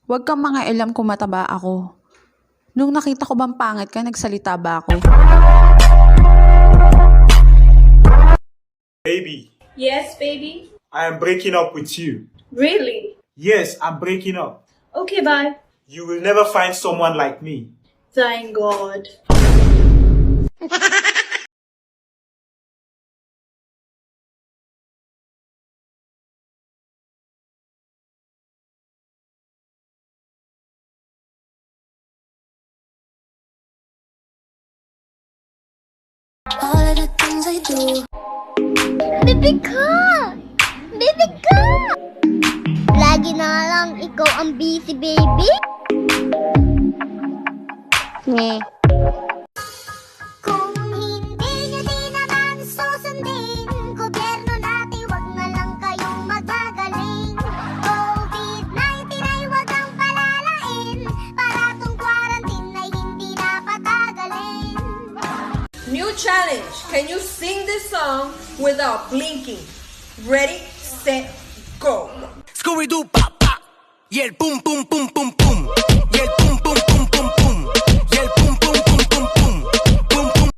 Huwag kang mga alam kung mataba ako. Nung nakita ko bang pangit ka, nagsalita ba ako? Baby, Yes, baby? I am breaking up with you. Really? Yes, I'm breaking up. Okay, bye. You will never find someone like me. Thank God. All of the things I do. Baby ka! Baby ka! Lagi na lang ikaw ang busy, baby. Nye. Kung hindi nyo din naman susundin, gobyerno natin wag na lang kayong magagaling. COVID-19 ay wag ang palalain, para tong quarantine ay hindi na patagalin. New challenge. Can you sing this song without blinking? Ready, set, go. Scooby-Doo pa pa y el pum pum pum pum pum y el pum pum pum pum pum y el pum pum pum pum pum pum pum.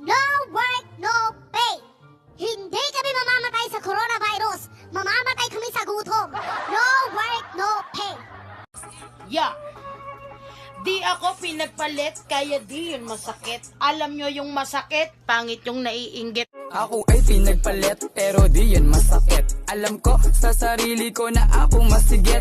No work, no pay. Hindi kami mamamatay sa coronavirus. Mamamatay kami sa gutom. No work, no pay. Yeah. Di ako pinagpalit, kaya di yun masakit. Alam nyo yung masakit, pangit yung naiinggit. Ako ay pinagpalit pero di yan masakit. Alam ko sa sarili ko na ako masigit.